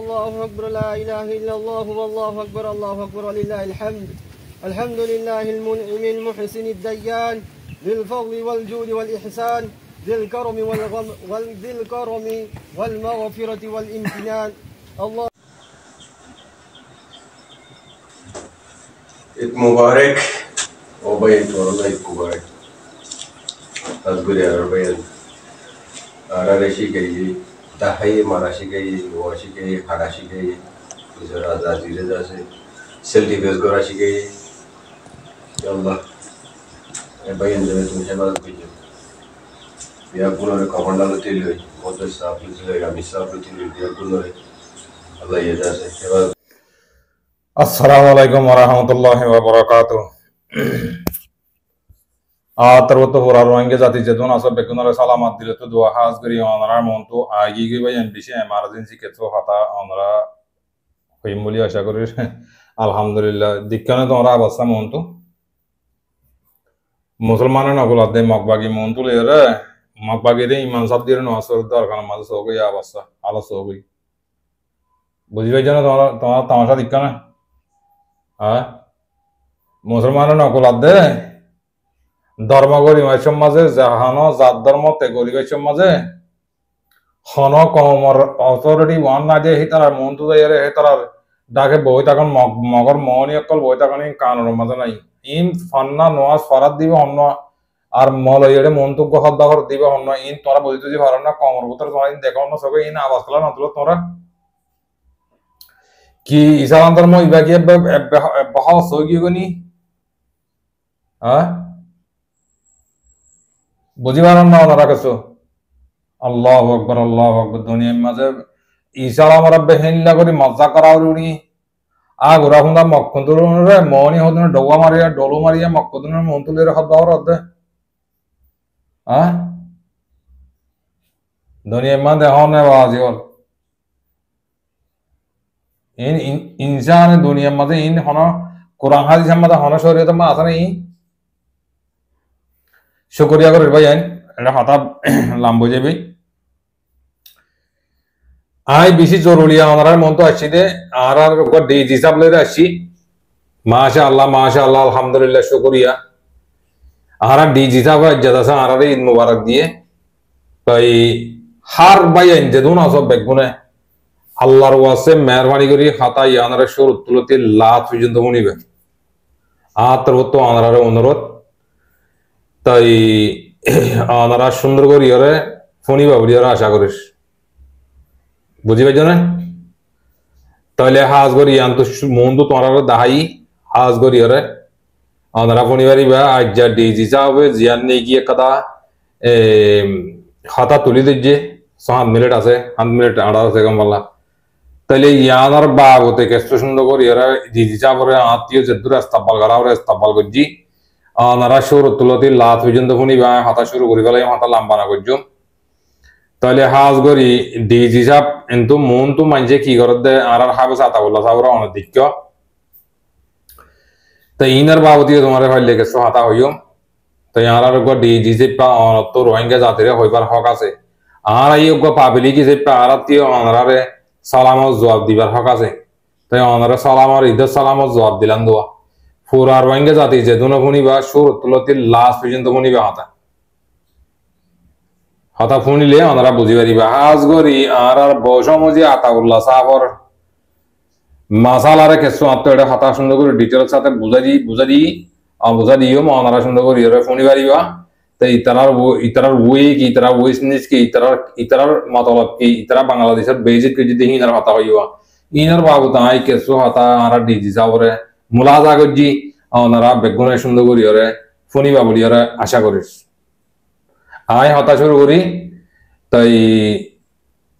الله أكبر لا إله إلا الله والله أكبر ولله الحمد. الحمد لله المنعم المحسن الديان ذي الفضل والجود والإحسان ذي الكرم والمغفرة والامتنان. الله ঈদ মুবারক ও ভাই তোরা ঈদ মুবারক আজগুলি আর ভাই আর শিখাই তাহাই মারা শিখাই ও শিখাই হাড়া শিখাই ইজরা জাজিরে যাচ্ছে সেলফি বেস করা শিখাই আল্লাহ এ ভাই এনজয় তুমি হেফাজত করিও বিয়া গুলোরে কমান্ডালে তিলি হই মধ্যে সাফ লিখলে আমি সাফ লিখলে বিয়া গুলোরে আল্লাহ ইয়ে যাচ্ছে হেফাজত। আসসালামু আলাইকুম ওয়া রাহমাতুল্লাহি ওয়া বারাকাতুহু। আতরত হোরার রোহিঙ্গা জাতি যেদুন আসব বেকুনরে সালামাত দিলে তো দোয়া হাজ করি অনরার মনতো আগি গই ভাই এমবিসি এমার্জেন্সি কেতো হাতা অনরা হইম বলি আশা করি আলহামদুলিল্লাহ দিক্কানে তোমরা অবস্থা মনতো মুসলমানের নকলাতে মকবাগি মনতো লেরে মকবাগিরে ইমান সাহেব দিয়ে নসর দরকার মাঝে সগই অবস্থা আলো সগই বুঝি ভাই জানো তোমরা তোমরা তামাশা দিক্কানে হ্যাঁ মুসলমানের নকলাতে ধর্ম গরিবের মাঝে জাহান জাত ধর্ম তে গরিবের মাঝে হন কমর অথরিটি ওয়ান না দিয়ে তার মন তো যাই হে তার ডাকে বই তখন মগর মহনি অকল বই তখন কানুনের মাঝে নাই ইন ফান্না নোয়াজ ফরাত দিবে অন্য আর মল এড়ে মন্তব্য হদ্দাহর দিবে অন্য ইন তোরা বলতে যে পারো না কমর ভিতরে তোরা ইন দেখো অন্য সবে ইন আওয়াজ করা নতুন তোরা কি ইসলাম ধর্ম ইবাকি বহাও সগি গনি হ্যাঁ বুঝিবার না ওনারা কিছু আল্লাহু আকবার দুনিয়ার মাঝে ইসলাম রব্বে হিল্লা করে মজা করা উড়ি গোরা হুন্দা মক্কন্দুরে মনি হদনে ডোয়া মারিয়া ডলু মারিয়া মক্কন্দুরের মন্তুলের হদ্দাহর হদ্দে দুনিয়ার মাঝে হনে বাজি হল ইনসান দুনিয়ার মাঝে ইন হন কোরআন হাদিসের মাঝে হন শরীয়তের মা আছে না শুকরিয়া করে ভাই আইন এটা হঠাৎ লাম্ব যাবে আই বেশি জরুরি আমার মন তো আসছি দে আর ডেজ হিসাব লইরে আসছি মাশা আল্লাহ আলহামদুলিল্লাহ শুকরিয়া আর ডেজ হিসাব ইজ্জত আছে আর ঈদ মুবারক দিয়ে তাই হার ভাই আইন যে দুন আসব বেগুনে আল্লাহর ওয়াসে মেহরবানি করি খাতা ইয়ানারে সুর তুলতে লাত পর্যন্ত মনিবে আতর তো আনারে অনুরোধ তাই আনারা সুন্দর করি ওরে ফোনি বাবুরি ওরা আশা করিস বুঝি পাইছ না তাহলে হাজ করি আন তো মন তো তোমার দাহাই হাজ করি ওরে আনারা ফোনি বাড়ি বা আজ যা ডিজি হবে জিয়ান নেই গিয়ে কথা খাতা তুলি দিচ্ছে 7 মিনিট আছে 7 মিনিট আড়া আছে কমলা তাহলে ইয়ানার বাবু থেকে সুন্দর করি ওরা ডিজি চাপরে আত্মীয় যে দূরে ইস্তাকবাল করা ওরা ইস্তাকবাল করছি আনারা শুরু তুলতে লাত পর্যন্ত শুনি বা হাতা শুরু করি গেলে হাতা লাম্বা না করছো তাহলে হাজ করি ডিজ হিসাব কিন্তু মন তো মানছে কি করে দে আর হাবে সাতা বললা সাবরা অনধিক্য তো ইনার বাবদীয় তোমার হইলে গেছো হাতা হইও তো আর ডিজ হিসেব পা অনত রোহিঙ্গা জাতির হইবার হক আছে আর এই পাবলিক হিসেব পা আর অনারে সালামত জবাব দিবার হক আছে তাই অনারে সালাম আর ঈদের সালামত জবাব দিলাম দোয়া ফুরার রোহিঙ্গা জাতি যে দুনো ফুনিবা সুর তুলতে লাস্ট পর্যন্ত ফুনিবা হাতা ফুনিলে ওনারা বুঝি পারিবা হাজ গরি আর বসমজি আতাউল্লাহ সাহাবর মাসালারে কেসু আত্ম এটা হাতা সুন্দর করে ডিটেলস সাথে বুঝা দিও ওনারা সুন্দর করে এর ফুনি পারিবা তো ইতারার ওয়ে কি ইতারা ওয়েস্টনিস কি ইতারার মতলব কি ইতারা বাংলাদেশের বেজিক কে যদি হিনার হাতা হইবা ইনার বাবু তাই কেসু হাতা আর ডিজি সাবরে মুলাজা গজি ওনারা বেগুনে সুন্দর করি ওরে ফনিবা বলি ওরা আশা করিস আই হতা শুরু করি তাই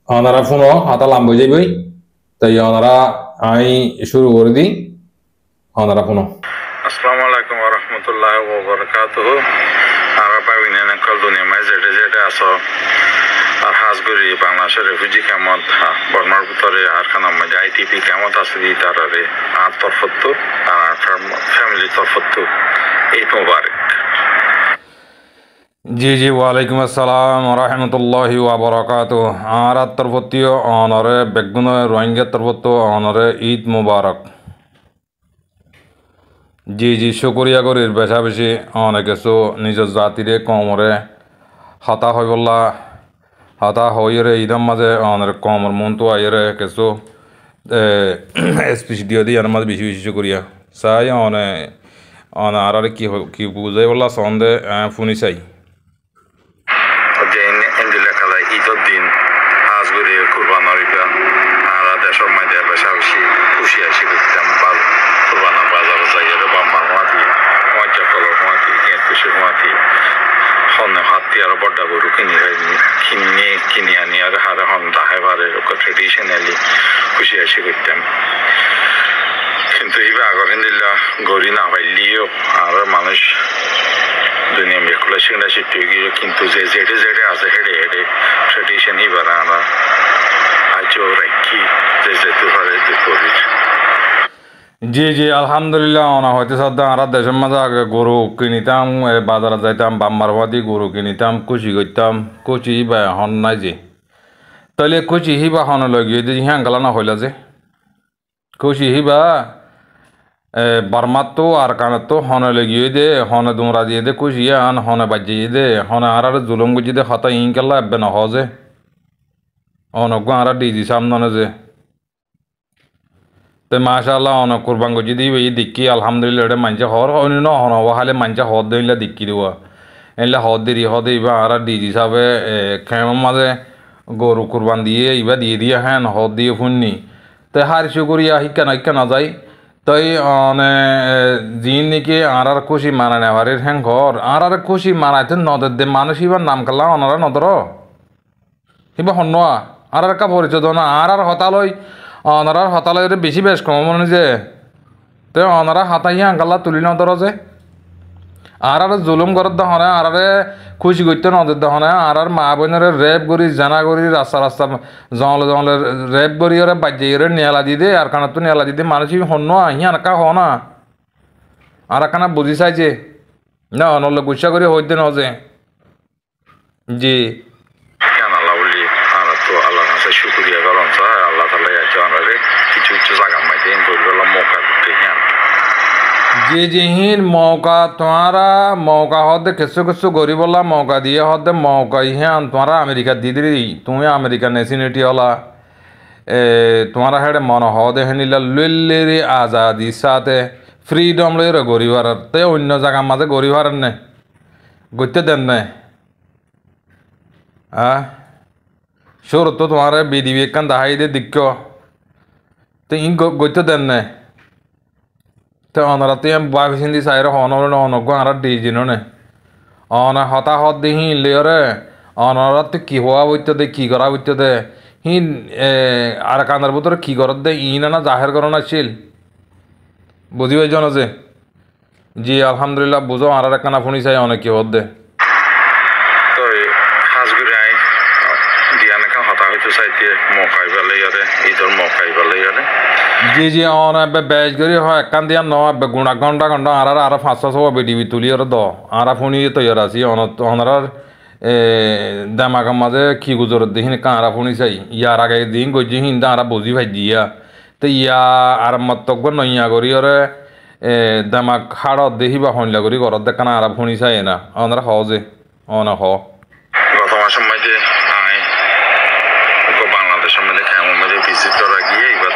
ওনারা ফোনো হাতা লাম্ব যাবই তাই ওনারা আই শুরু করে দিই ওনারা ফোনো। আসসালামু আলাইকুম ওয়া রাহমাতুল্লাহি ওয়া বারাকাতুহু। আমরা পাবিনা নকল দুনিয়া মাঝে যেটা আছে আর হাজ করি বাংলাদেশের রেফিউজি ক্যাম্প বর্মার ভিতরে আর খানার মাঝে আইটিপি ক্যাম্প আছে দি তারারে আর তরফত আর ফ্যামিলি তরফত ঈদ মুবারক। জি জি ওয়ালাইকুম আসসালাম রহমতুল্লাহি ওয়াবারাকাতু আর তরফতীয় অনরে বেগুন রোহিঙ্গা তরফত অনরে ঈদ মুবারক জি জি শুকরিয়া করির বেশা বেশি অনেক কিছু নিজের জাতিরে কমরে হতা হইবল্লা হতা হইরে ঈদের মাঝে অনেক কমর মন তো আইরে কিছু স্পিচ দিয়ে দিই আর মাঝে বেশি বেশি শুকরিয়া চাই আর কি বুঝাই বললা সন্দে ফুনি চাই ঈদের দিন আজ করে কুরবান আর দেশের মধ্যে বেশা বেশি খুশি আসি করতাম কুরবান বাজার জায়গায় বাম্মার মাতি মজ্জা কলর মাতি গেট পিসের মাতি হনে হাতি আর বড্ডা গরু কিনে আনি আর হারে হন দাহাই ভারে ট্রেডিশনালি খুশি আসি করতাম কিন্তু এইবার আলহামদুলিল্লাহ গড়ি না পাইলিও আর মানুষ দুনিয়া মেকুলা সেগুলা শিখতে গিয়ে কিন্তু যে যেটে আছে হেডে ট্রেডিশন এবার আমরা আজও রাখি যে যেতে পারে যে করি জি জি আলহামদুলিল্লাহ অনা হইতে সদ্যা আর দেশের মাঝে আগে গরু কিনিতাম বাজারে যাইতাম বাম্মারবাদি গরু কিনিতাম কুচি করতাম কুচি বা হন নাই যে তাহলে কুচি হিবা হন লাগিয়ে দিয়ে হ্যাঙ্গালা না হইলা যে কুচি হিবা বার্মাতো আর কানাতো হনে লাগিয়ে দে হনে দুমরা দিয়ে দে কুচিয়ে আন হনে বাজিয়ে দে হনে আর জুলুম গুজি দে হতা ইনকাল্লা এবে না হজে অনক আর ডিজি সামনে যে তো মাশাআল্লাহ অনেক কুরবান গজি দিই এই দিকি আলহামদুলিল্লাহ এটা মানছে হর হন ন হন ওহালে মানছে হদ দিলে দিকি দেওয়া এলে হদ দিবা আর ডিজি হিসাবে খেমের মাঝে গরু কুরবান দিয়ে ইবা দিয়ে হ্যান হদ দিয়ে ফুননি তো হার শুকরিয়া হিক্কা না যাই তাই জিন নাকি আর খুশি মানা নেওয়ারের হ্যাং ঘর আর খুশি মানাইতে নদের দে মানুষ ইবার নাম কাল্লা অনারা নদর ইবা হন্যা আর কা পরিচয় না আর হতালই অনারার হতালয় বেশি বেশ কম মনে যে তো অনারা হাতাইয়া আঙ্কাল্লা তুলি নদর যে আর জুলুম করত দহনে আর খুশি করতে নদের দহনে আর মা বোনের রেপ করি জানা করি রাস্তা জঙ্গলে রেপ করি ওরে বাজিয়ে নেলা দি দে আর কানা তো নেলা দি দে মানুষ হন আহি আনকা হ না আর কানা বুঝি চাইছে না অনলে গুসা করে হইতে ন যে জি শুক্রিয়া করলাম আল্লাহ তালা কিছু জায়গা মাইতে মৌকা করতে জি জি হিন মৌকা তোমারা মৌকা হদে কিছু গরিবলা মৌকা দিয়ে হদে মৌকা হ্যাঁ তোমারা আমেরিকা দিদি তুমি আমেরিকা নেশিনিটি হলা তোমারা হেডে মন হদে হেনিলা লুল্লেরি আজাদি সাথে ফ্রিডম লই গরিবার তে অন্য জায়গার মাঝে গরিবার নে গইতে দেন নে সুর তো তোমার বিধি বিজ্ঞান দাহাই দে দিক্ষ তো ইন গইতে দেন নে তো অনরা তুই বাঘ সিন্ধি চাইরে হনর অনগ আর ডিজিন নে অন হতা হত দি হি লিওরে অনরা তুই কি হওয়া বইতে দে কি করা বইতে দে হি আর কান্দার ভিতরে কি করত দে ইন না জাহের করো না ছিল বুঝি পাইছ না যে জি আলহামদুলিল্লাহ বুঝো আর কানা ফোনি চাই অনেক কি হত দে তো হাজগুড়ি আই দিয়ানে কান হতা হইতে চাইতে মৌকাই বেলে ইয়ারে ঈদের মৌকাই বেলে ইয়ারে জি জি অন এবে বেশ করি হয় একান দিয়া ন এবে গুণা ঘন্টা আর 500 বিডিবি তুলি আর দ আর ফোনি তৈয়ার আছি অনার দামাগের মাঝে কি গুজর দেখিন কাঁড়া ফোনি চাই ইয়ার আগে দিন গজি হিন্দা আর বুঝি ভাই দিয়া তো ইয়া আর মতব্য নইয়া করি ওরে দামাগ হাড়ত দেখিবা হইলা করি ঘরত দেখানা আর ফোনি চাই না অনারা হজে অনা হ গত মাসের মধ্যে বাংলাদেশের মধ্যে খেমন মধ্যে ভিজিট করা গিয়ে এবার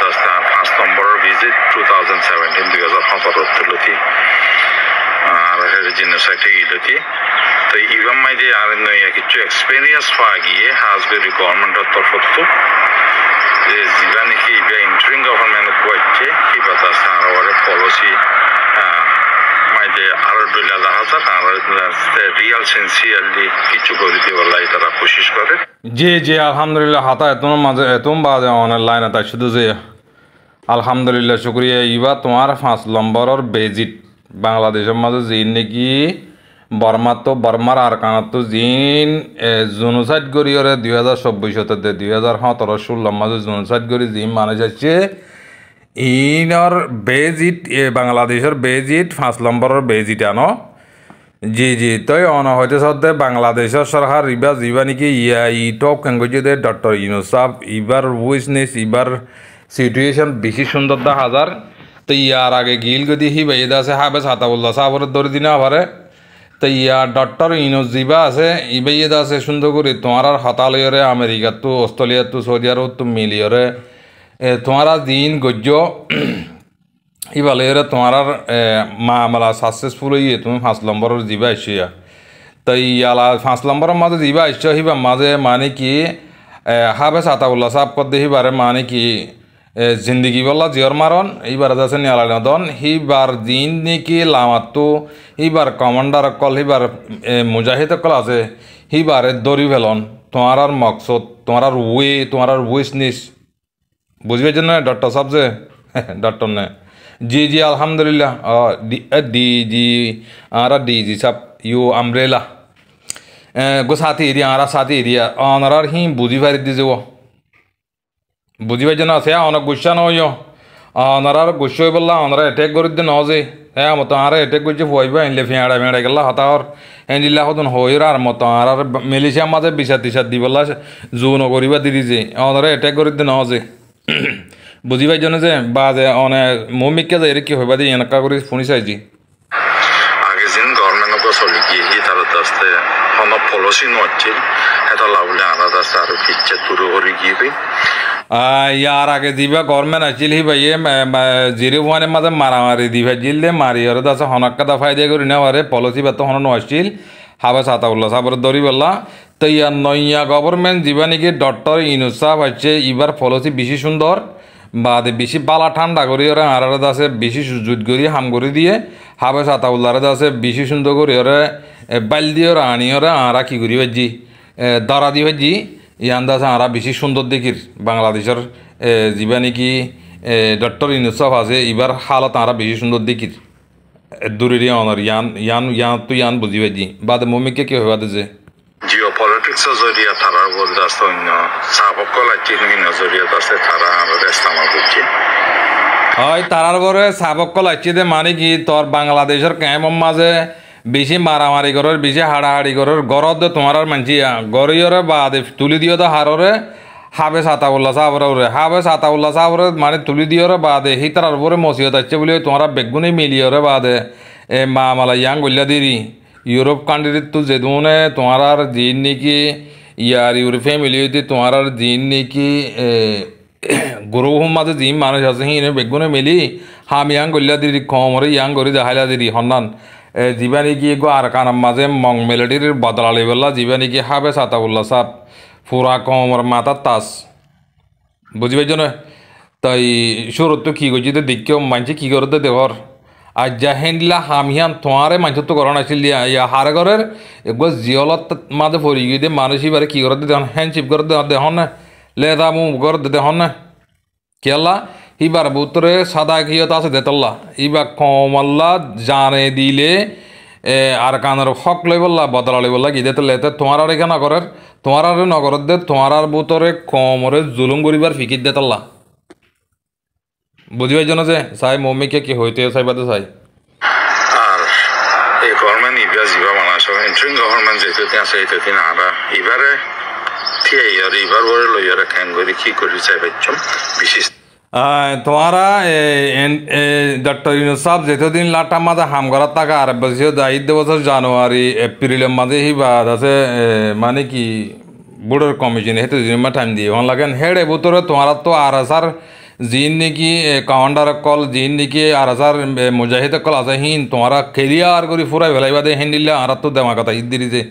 5 নম্বরের ভিজিট 2017 তুলতি আর জিনোসাইটে গিলতি তো ইভাম মাইদে আর নইয়া কিছু এক্সপেরিয়েন্স পাওয়া গিয়ে হাজবেরি গভর্নমেন্টের তরফত যে জিবা নাকি ইবা ইন্টারিম গভর্নমেন্ট বইছে কিবা আছে আর পলিসি মাইদে আর দুইলা হাজার আর রিয়াল সিনসিয়ারলি কিছু করে দেওয়ার তারা কোশিশ করে জি জি আলহামদুলিল্লাহ হাতা এত মাঝে এত বাজে অনলাইন এটা শুধু যে আলহামদুলিল্লাহ শুক্রিয়া ইবা তোমার 5 নম্বরের বেজিট বাংলাদেশের মাঝে জিন নাকি বর্মার আর কানাতো জিন জুনুসাইড করি ওরে 2024 2017-16 মাঝে জুনুসাইড করি জিন মানে যাচ্ছে ইনর বেজিট বাংলাদেশের বেজিট 5 নম্বরের বেজিট আনো জি জি তই অন হইতে সদ্যে বাংলাদেশের সরকার ইবার যিবা নাকি ই টপ কেঙ্গজি দে ডক্টর ইউনূস সাহেব ইবার উইসনেস ইবার সিচুয়েশন বেশি সুন্দর দা হাজার তো ইয়ার আগে গিল গদি হি বাইদ আছে হাবেস আতাউল্লাহ সাহেবের দৌড় দিনা পারে তো ইয়া ডক্টর ইউনূস যিবা আছে ইবাইদ আছে সুন্দর করে তোমার হতালয়রে আমেরিকা তো অস্ট্রেলিয়া তো সৌদি আরব তো মিলিয়রে তোমার দিন গজ্য ইবালের তোমার মামলা সাকসেসফুল হইয়ে তুমি 5 নম্বরের যিবা আসিয়া তো ইয়ালা 5 নম্বরের মাঝে যিবা আসছে হিবা মাঝে মানে কি হাবেস আতাউল্লাহ সাহেব কর দেহিবারে মানে কি জিন্দগি বল্লা জিয়র মারন এইবার আছে নিয়ালাদন হিবার দিন নাকি লামাতো হিবার কমান্ডার কল হিবার মুজাহিদ কল আছে হিবারে দরি ফেলন তোমার মকসদ তোমার ওয়ে তোমার উইসনেস বুঝবে যে না ডক্টর সাহেব যে ডক্টর নে जी जी अल्हम्दुलिल्लाह डी जी आरा डी जी सब यू अम्ब्रेला गो साथी एरिया आरा साथी एरिया अनरार ही बुझी फारि दी जो बुझी फाइ जना से अनक गुस्सा न होयो अनरार गुस्सा बल्ला अनरा अटैक कर दे न जे है मत आरा अटैक कर जे होइबा इनले फेड़ा फेड़ा गल्ला हतार एंडिला हदन होइरार मत आरा मिलिशिया माजे बिसा तिसा दी बल्ला जून करिबा दिरि जे अनरा अटैक कर दे न जे বুঝি পাই জানো যে বাজে অনেক মমিককে যাই কি হইবা দিয়ে এনেকা করে শুনি চাইছি আগে যেন গভর্নমেন্ট को চলি কি হি তার দস্তে অন পলিসি নচ্ছিল এটা লাভলে আনা দস্তে আর পিচ্ছে তুরু করে গিয়ে ইয়ার আগে দিবা গভর্নমেন্ট আছিল হি ভাইয়ে জিরো ওয়ানের মাঝে মারামারি দিবা জিললে মারি আর দাসে হনক্কা দফাই দিয়ে করে না পারে পলিসি বাতো হন নছিল হাবে সাতাউল্লাহ সাবর দরি বললা তো ইয়ার নইয়া গভর্নমেন্ট দিবা নাকি ডক্টর ইউনূস সাহেব আছে এবার পলিসি বেশি সুন্দর বাদে বেশি বালা ঠান্ডা করি ওরা আরারে দাসে বেশি সুযোগ করি হাম করে দিয়ে হাবে সাতাউল্লাহরে দাসে বেশি সুন্দর করি ওরা বাইল দিয়ে ওরা আনি ওরা আরা কি করি ভাজি দাঁড়া দি ভাজি ইয়ান দাসে আরা বেশি সুন্দর দেখির বাংলাদেশের যিবা নাকি ডক্টর ইউনূস সাহেব আছে এবার হালত আরা বেশি সুন্দর দেখির দূরের অনার ইয়ান ইয়ান ইয়ান তো ইয়ান বুঝি ভাজি বাদে মমিকে কি হইবা যে জিওপলিটিক্স জরিয়া তারা বরদাস্ত অন্য সাবকল আছে নজরিয়া আছে তারা আমাদের ইস্তেমাল করছে হয় তারার পরে সাবকল আছে দে মানে কি তোর বাংলাদেশের ক্যাম্পের মাঝে বেশি মারামারি করার বেশি হাড়াহাড়ি করার গরদ তোমার মানছিয়া গরিয়রে বাদে তুলি দিও তো হাররে হাবে সাতাউল্লাহ সাহরে হাবে সাতাউল্লাহ সাহরে মানে তুলি দিওরে বাদে হি তারার উপরে মসিয়ত আছে বলে তোমার বেগুনি মিলিয়রে বাদে মামালা ইয়াং গল্লা দিরি ইউরোপ কান্ট্রি তো যে ধরনে তোমার দিন নাকি ইয়ার ইউরোপীয় মিলিয়ে তোমার দিন নাকি গ্রহ মাঝে যে মানুষ আছে হিনে বেগুনে মিলি হাম ইয়াং গল্লা দিরি কমরে ইয়াং গরি দেখাইলা দিরি হন্নান যিবা নাকি গো আর কানার মাঝে মং মেলোডির বদলালি বললা যিবা নাকি হাবে সাতাউল্লাহ সাহ পুরা কমর মাথার তাস বুঝি পাইছ না তাই সুরত তো কি করছি তো দেখেও মানছি কি করতে দেহর আর যা হেন্ডিলা হামিয়ান তোমারে মানুষ তো করণ আসছিল দিয়া ইয়া হারে ঘরের একবার জিয়লত মাঝে পড়ি গিয়ে দিয়ে মানুষ এবারে কি করতে দেখুন হ্যান্ডশিপ করতে দেখুন না লেদা মুখ করতে দেখুন না কেলা এবার বুতরে সাদা কিয়ত আছে দেতল্লা এবার কমাল্লা জানে দিলে আর কানের হক লই বললা বদলা লই বললা কি দেতে লেতে তোমার আর এখানে নগরের তোমার আর নগরের দে তোমার আর বুতরে কমরে জুলুম করিবার ফিকির দেতল্লা বুঝি পাইছ না যে চাই মম্মিকে কি হইতে চাইবাতে চাই আর এই গভর্নমেন্ট ইবার যিবা মানুষ এন্ট্রিং গভর্নমেন্ট যেতে আছে এইতে না আরা এবারে ঠিক আর এবার বলে লইয়ারে কেন করি কি করি চাই পাইছম বিশেষ তোমারা ডক্টর ইউনূস সাহেব যেতদিন লাটার মাঝে হাম করার টাকা আর বেশি দায়িত্ব বছর জানুয়ারি এপ্রিলের মাঝে হি বাদ আছে মানে কি বোর্ডের কমিশন হেতু জিম্মা টাইম দিয়ে ভালো লাগেন হেড এবুতরে তোমার তো আর আসার জিন নাকি কাউন্টার কল জিন নাকি আর আসার মুজাহিদ কল আছে হিন তোমারা ক্লিয়ার করে ফুরাই ফেলাইবা দে হেন্ডিল্লা আর তো দেওয়া কথা ঈদ দিছে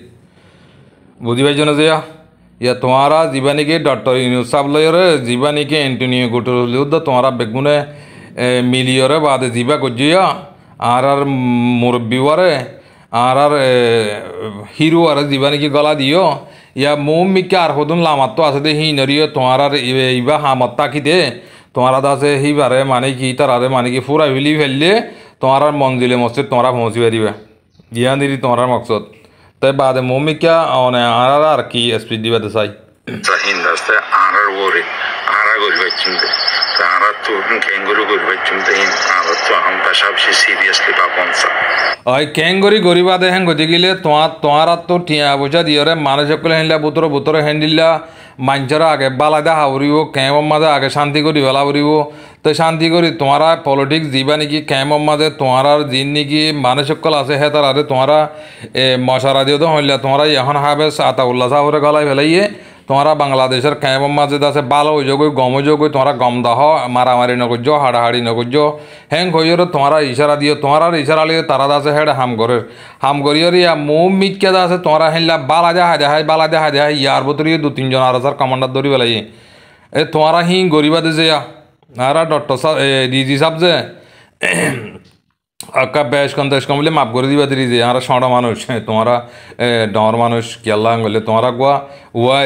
বুঝি পাইছ না যে ইয়া তোমারা যিবা নাকি ডক্টর ইউনূস সাহেব লয়রে যিবা নাকি এন্টনিও গুটেরস তোমারা বেগুনে মিলিয়রে বাদে যিবা গজিয়া আর মুরব্বীওয়ারে আর হিরো আর যিবা নাকি গলা দিও ইয়া মৌমিকে আর হদুন লামাত তো আছে দে হি নরিও তোমার ইবা হামত তাকিতে তোমারা আছে হিবারে মানে কি তারারে মানে কি ফুরা ফেলি ফেললে তোমার মঞ্জিলে মসজিদ তোমরা পৌঁছি পারিবা ইয়া দিদি তোমার মকসদ তাই বাদে মৌমিকা আর কি স্পিড দিবাতে চাই হিন্দাস্তে আর ওরে আর গরিব চিনতে তারা তো ক্যাঙ্গুরু করবে চিন্তাই আর তো আমরা সবচেয়ে সিরিয়াসলি পাবনসা ওই ক্যাঙ্গুরি গরিবা দেখেন গতি গেলে তোমার তো টিয়া পয়সা দিয়ে মানুষ সকলে হেনলা বুতরে হেন্দিল্লা মানুষরা আগে বালাদা হাউরিব ক্যাম্পর মাঝে আগে শান্তি করি বেলা উড়িব তো শান্তি করি তোমারা পলিটিক্স দিবা নাকি ক্যাম্পর মাঝে তোমার দিন নাকি মানুষ সকল আছে হে তার আরে তোমারা মশারা দিয়ে তো হইলা তোমরা এখন হাবে আতাউল্লাহ সাহরে গলায় ফেলাইয়ে তোমরা বাংলাদেশের ক্যাম্পর মাঝে আছে ভালো যোগ গম যোগ তোমরা গম দাহ মারামারি নকর্য হাড়াহাড়ি নকর্য হ্যাং হইর তোমরা ইশারা দিও তোমার ইশারা লিয়ে তারা আছে হেড হাম করিয়র ইয়া মো মিটকে আছে তোমরা হেনলা বালা দেখা যায় ইয়ার ভিতরে 2-3 জন আর কমান্ডার ধরি বেলাই এ তোমরা হি গরিবাদে যে আর ডক্টর ডিজি সাহেব যে আকা বেশ কন্দেশ কমলে মাপ করে দিবা দিরি যে আর সড়া মানুষ তোমরা ডর মানুষ কেলা গলে তোমরা গোয়া ওয়া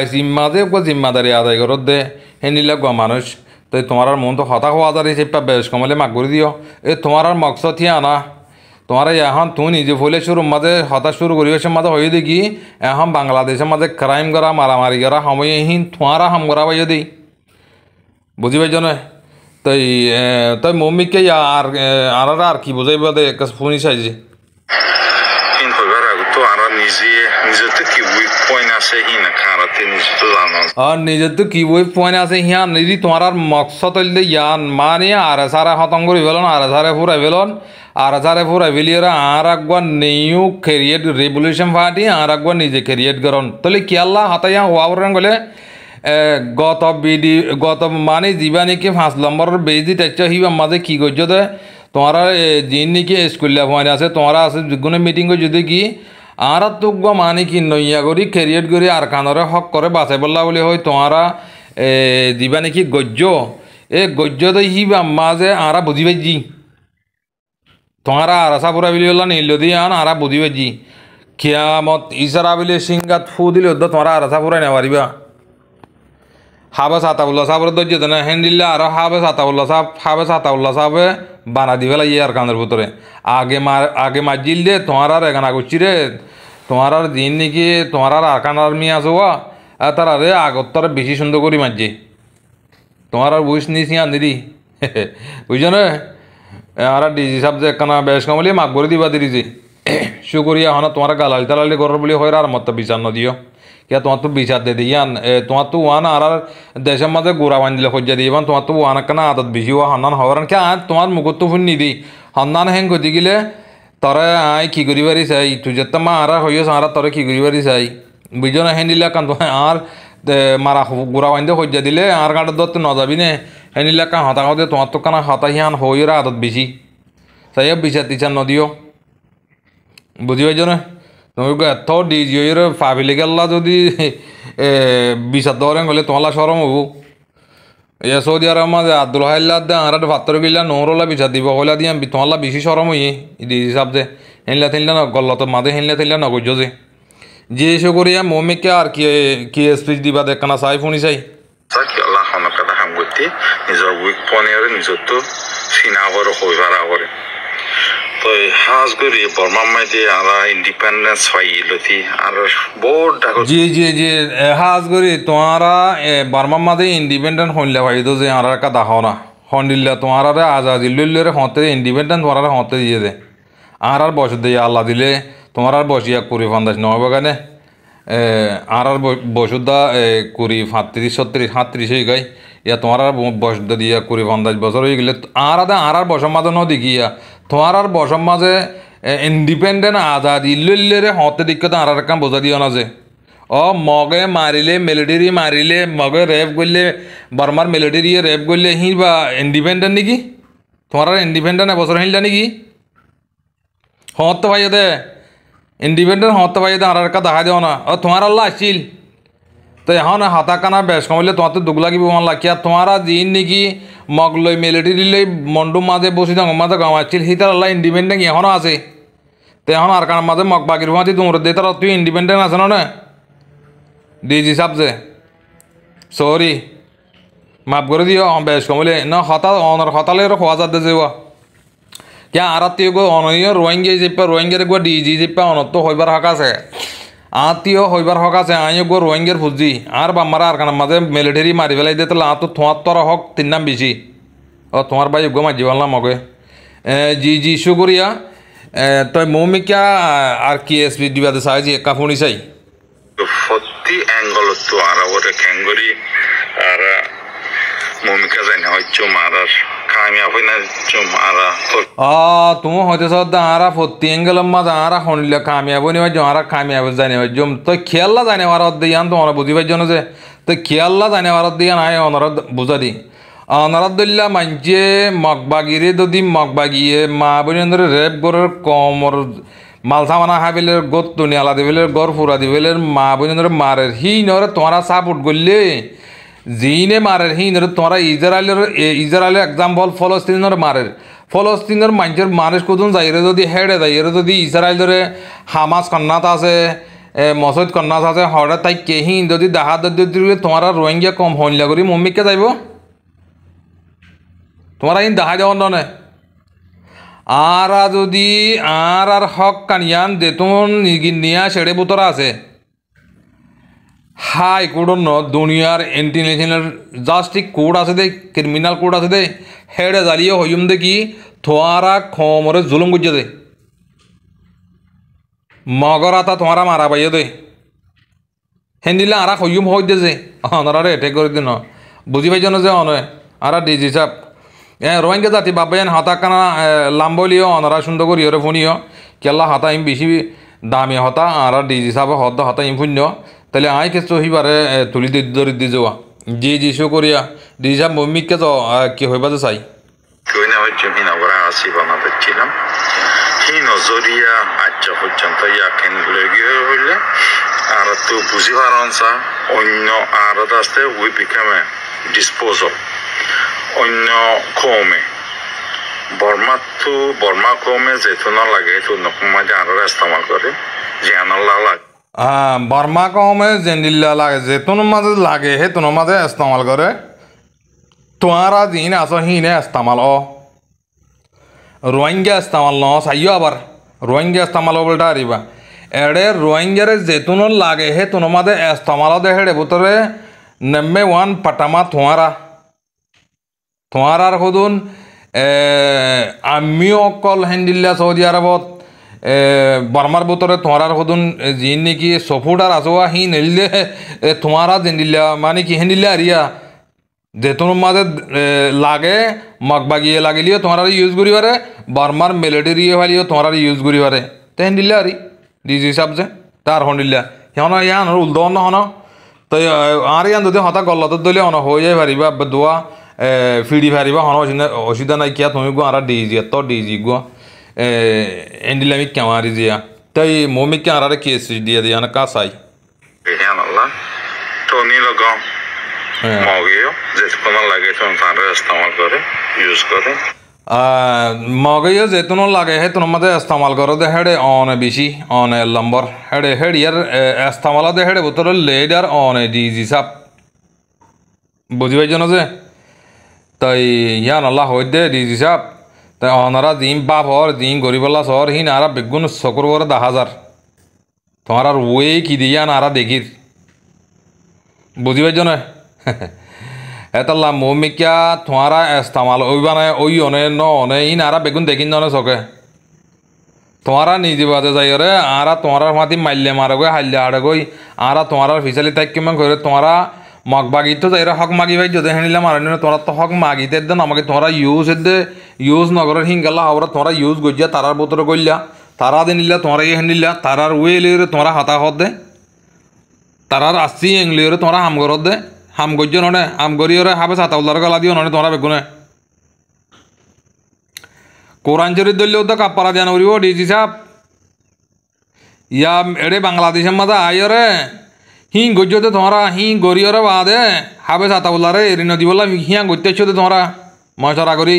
জিম্মাদারি আদায় করো দে হেনিলা গোয়া মানুষ তো তোমার মন তো হতা হওয়া দাঁড়িয়ে সেপা বেশ কমলে মাপ করে দিও এ তোমার মকসদ হিয়া না তোমারা এখন তুই নিজে ফলে শুরুর মাঝে হতাশ শুরু পরিবেশের মাঝে হয়ে দেখি এখন বাংলাদেশের মাঝে ক্রাইম করা মারামারি করা সময়হীন তোমারা হাম করা পাইয়ে দিই বুঝি পাইছ না তাই মম্মিকে আর কি বুঝাইব দে ফোনই চাইছি হিন কইবার আগে তো আর নিজেতে কি উইক পয়েন্ট আছে হিন খারাতে নিজে তো জানো আর নিজের তো কি উইক পয়েন্ট আছে হিয়ান নিদি তোমার আর মকসদ হইলে ইয়ান মানে আর সারা খতম করে ফেলন আর সারে ফুরাই ফেলন আর সারে ফুরাই ফেলিয়ে আর একবার নিউ ক্রিয়েট রেভলিউশন পার্টি আর একবার নিজে ক্রিয়েট করন তাহলে কি আল্লাহ হাতাইয়া হওয়ার গেলে গত মানে যা নাকি 5 নম্বরের বেজি টাইচ হিবা মাঝে কি করছো দে তোমারা যিন নাকি স্কুলে পয়েন্ট আছে তোমরা আছে যিকোনো মিটিং করে যদি কি আর তোক মানে কি নইয়া করি ক্যারিয়ার করি আর কানরে হক করে বাঁচাই বললা বলে হয় তোমরা যা নাকি গজ্য এ গজ্য তো হিবা মাঝে আরা বুঝি পাইছি তোমরা আর আসা পুরা বিলি হল নিল দিয়ে আন আরা বুঝি পাইছি খিয়ামত ইসারা বিলে সিংগাত ফু দিলে তোমরা আর আসা পুরাই না পারিবা হাবেস আতাউল্লাহ সাহেবের ধৈর্য না হ্যান্ডিল্লা আর হাবেস আতাউল্লাহ সাহেবে বানা দি ফেলা ইয়ার কানের ভিতরে আগে মারজিল দে তোমার আর এখানে করছি রে তোমার আর দিন নাকি তোমার আর আরকানার মিয়া আছে ওয়া তার আরে আগত তার বেশি সুন্দর করি মারজি তোমার আর বুঝ নিস আন দিদি বুঝছো না আর ডিজি সাহেব যে একখানা বেশ কমলি মাক করে দিবা দিদি শুকরিয়া হনা তোমার গালালি তালালি করার বলে হয় আর মত বিচার নদিও क्या তোমার তো বিচার দে দিয়ান তোমার তো ওয়ান আর দেশের মাঝে গোড়া বান্ধিলে খোঁজা দিবান তোমার তো ওয়ান একটা আদত বেশি হওয়া হন্নান হওয়ার কে তোমার মুখত তো ফোন নিদি হন্নান হেং গতি গেলে তরে আই কি করি পারি চাই তুই যেত মা আর হইস আর তরে কি করি পারি চাই বুঝো না হেন দিলে কান আর মারা গোড়া বান্ধে খোঁজা দিলে আর গাঁটের দত্ত নযাবি নে হেন দিলে কান হতা হতে তোমার তো কানা হতা হিয়ান হইরা আদত বেশি চাই বিচার টিচার নদিও বুঝি পাইছ না তুমি এত ডিজিওর ফাবিলে গেল্লা যদি বিচার দরেন হলে তোমার সরম হবো এ সৌদি আরব মাঝে আব্দুল হাইল্লা দে আর ভাত্তর গিলা নোরলা বিচার দিব হইলা দিয়ে তোমার বেশি সরম হইয়ে ডিজি সাহেব যে হেনলা থেনলা ন গল্লত মাঝে হেনলা থেনলা নগর্য যে এসে করিয়া মমিকে আর কি স্পিচ দিবা দেখানা চাই শুনি চাই আল্লাহ কথা হাম করতে নিজের উইক পয়েন্ট নিজের তো চিনা করে হইবার করে তো হাজ করি বর্মা মাইতে আরা ইন্ডিপেন্ডেন্স পাইলতি আর বহুত ডাকর জি হাজ করি তোমারা বর্মা মাঝে ইন্ডিপেন্ডেন্ট হইলে ভাই তো যে আর কা দাও না হন্ডিল্লা তোমারা আজাদি লইলে হতে ইন্ডিপেন্ডেন্ট তোমারা হতে দিয়ে দে আর বস দিয়ে আল্লাহ দিলে তোমার আর বসিয়া কুড়ি 50 নয় বাগানে আর বসুদা কুড়ি 35-37 হয়ে গাই ইয়া তোমার আর বস দিয়া কুড়ি 50 বছর হয়ে গেলে আর বসর মাঝে ন দেখিয়া তোমার আর বসর মাঝে ইন্ডিপেন্ডেন্ট আজাদি লইলে হতে দিকে আর কাম বোঝা দিও না যে মগে মারিলে মিলিটারি মারিলে মগে রেপ করলে বর্মার মিলিটারি রেপ করলে হি বা ইন্ডিপেন্ডেন্ট নাকি তোমার আর ইন্ডিপেন্ডেন্ট এবছর হিনলা নাকি হতে ভাই দে ইন্ডিপেন্ডেন্ট হতে ভাই দে আর কা দেখা দিও না তোমার আল্লাহ আসছিল তো এখন হাতা কানা বেশ কমলে তোমার তো দুঃখ লাগিব মানলা কি আর তোমার দিন নাকি মগ লই মিলিটারি লই মন্ডু মাঝে বসি থাকো মাঝে গাঁওয়াচ্ছিল হিতার আল্লাহ ইন্ডিপেন্ডেন্ট এখনও আছে তো এখন আর কানার মাঝে মগ বাকির মাঝে তোমার দে তারা তুই ইন্ডিপেন্ডেন্ট আছে না ডিজি সাহেব যে সরি মাফ করে দিও বেশ কমলে না হতালে খোয়া যাতে যাওয়া क्या आरती को अनय रोहिंग्या जेपा रोहिंग्यार गो डीजी जेपा अनत हईबार हक आछे आत्मीय हईबार हक आछे आइयो गो रोहिंग्यार फुजी और बामारा आर काना माझे मिलिटारि मारि फेलाई दे ताहले आतो थोआर तोर हक तीन नाम बेशी তোমার ভাই গোমা জীবনলাম মগে জি জি শুকরিয়া তই মৌমিকা আর কি এসপি দিবাতে চাই যে কাফুনি চাই ফতি অ্যাঙ্গল তো আর ওরে ক্যাঙ্গরি আর মৌমিকা জানি হচ্ছে মারার কামিয়াব হই না মারা তুমি হয়তো সদ আরা ফতি অ্যাঙ্গেল মাঝে আরা শুনলে কামিয়াব নিবা আরা কামিয়াব জানি জম তই খেয়াল্লা জানি আর দিয়ান তো অনা বুঝি পাইছ না যে তই খেয়াল্লা জানি আর দিয়ান আয় অনারত বুঝা দি অনারদুল্লাহ মানছে মগবাগিরে যদি মগবাগিয়ে মা বলি রেপ গরের কমর মালসামানা হাবিলের গোত তুনি আলা দিবিলের গড় ফুরা দিবিলের মা বলি মারের হি নরে তোমরা সাপোর্ট করলে জিনে মারের হি নরে তোমরা ইসরায়েলের এক্সাম্পল ফলস্তিনের মারের ফলস্তিনের মানুষের মানুষ কদুন যাইরে যদি হেডে যাইরে যদি ইসরায়েলের হামাস কন্যাত আছে মসজিদ কন্যাত আছে হরে তাই কেহি যদি দেখা দিলে তোমরা রোহিঙ্গা কম হইলা করি মম্মিকে যাইব তোমরা ইন দেখা যাও নয় আর যদি আর হক কানিয়ান দেতুন নিয়া সেড়ে বুতরা আছে হাই কোড ন দুনিয়ার ইন্টারন্যাশনাল জাস্টিস কোড আছে দে ক্রিমিনাল কোড আছে দে হেড়ে জ্বালিয়ে হইম দে কি থোয়ারা খমরে জুলুম গুজে দে মগর আতা তোমারা মারা পাইয়ে দে হেন্দিলে আরা হইম হই দে যে অনারা এটেক করে দিন বুঝি পাইছ না যে অনয় আরা ডিজি সাপ রোহিঙ্গা জাতি বাবাইন হাতা কানা লাম্বলিও অনারা সুন্দর করি ওরে ফুনিও কেলা হাতা ইম বেশি দামি হতা আর ডিজি সাপ হদ হাতা ইম ফুন্য তাহলে আই কেস হিবারে তুলি দরি দি যাওয়া জি জি শো করিয়া ডিজি সাপ মম্মিকে তো কি হইবা যে চাই কইনা হচ্ছে মিনা ওরা আসি বানাচ্ছিলাম কি নজরিয়া আচ্ছা পর্যন্ত ইয়াকেন লেগে হইলে আর তো বুঝি পারনসা অন্য আর আস্তে উই বিকাম ডিসপোজাল অন্য কমে বর্মা কমে যেহেতু না লাগে তো নকমাজে আরো ইস্তেমাল করে জিয়ানাল্লাহ লাগে বর্মা কমে জেন্দিল্লা লাগে যেতুন মাঝে লাগে হে তুন মাঝে ইস্তেমাল করে তোমারা জিন আছো হিনে ইস্তেমাল রোহিঙ্গা ইস্তেমাল ন চাইও আবার রোহিঙ্গা ইস্তেমাল বলটা আরিবা এড়ে রোহিঙ্গারে যেতুন লাগে হে তুন মাঝে ইস্তেমাল দে হেড়ে বুতরে নেমে ওয়ান পাটামা তোমার সদুন আমিও অকল হেন্দিল্লা সৌদি আরবত বর্মার বুতরে তোমার সদুন যি নেকি সফুটার আছোয়া হি নেলিলে তোমারা জেন্দিল্লা মানে কি হেন্দিল্লা আরিয়া যেতুন মাঝে লাগে মগবাগিয়ে লাগিলিও তোমার ইউজ করি পারে বর্মার মিলিটারি ভালিও তোমার ইউজ করি পারে তো হেন্দিল্লা আরি ডিজি হিসাব যে তার হন্দিল্লা সিহন ইয়ান উল্দন হন তো আর ইয়ান যদি হতা গল্লত দলে অন হয়ে যায় পারিবা দোয়া ফিডি ফারিবা হন অসুবিধা নাই কিয়া তুমি গো আর ডিজি তো ডিজি গো এন্ডিলামি কেমারি জিয়া তাই মমিকে আর কেস দিয়ে দিয়া না কাসাই জিয়ানাল্লাহ তো নিলগ মগেও যেতুন লাগে তো তারা ইস্তেমাল করে ইউজ করে মগেও যেতুন লাগে হে তুন মাঝে ইস্তেমাল করে দে হেড়ে অনে বেশি অনে লম্বর হেড়ে হেড়িয়ার ইস্তেমাল দে হেড়ে বুতর লেডার অনে ডিজি সাপ বুঝি পাইছ না যে তাই ইয়ান আল্লাহ হই দে ডিজি সাপ তাই অনারা দিন বাপ হর দিন গরিবাল্লা শহর হিন আরা বেগুন চকুর করে 10,000 তোমার আর ওয়ে কি দিয়া না আরা দেখির বুঝি পাইছ না এতাল্লা মৌমিকা তোমারা ইস্তেমাল ওইবা নাই ওই অনে ন অনে ইন আরা বেগুন দেখিন জনে চকে তোমারা নিজে বাজে যাই রে আরা তোমার মাতি মাইলে মারে গই হাইলে হাড়ে গই আরা তোমার ফিসালি তাই কিমান করে তোমারা মগবাগি তো যাইরা হক মাগি ভাই যদি হেনিলে মারে তোরা তো হক মাগিতে দে আমাকে তোরা ইউজ নগরের হিঙ্গালা হবরা তোরা ইউজ গজ্জা তারার বোতরে গইলা তারা দে নিলা তোরা এই হেনিলা তারার ওয়েলে তোরা হাতা হত দে তারার আসি এংলিরে তোরা হাম গরত দে হাম গজ্জ ননে হাম গরিয়রে হাবে সাতাউল্লার গলা দিও ননে তোরা বেগুনে কোরআন শরীফ দলিও তো কাপারা জান উরিও ডিজি সাহেব ইয়া এড়ে বাংলাদেশের মাঝে আইরে হি গজ্জতে তোমরা হি গরিয়রে বাদে হাবে সাতাউল্লারে এরি নদী বললা হিয়া গজ্জতে তোমরা মশরা করি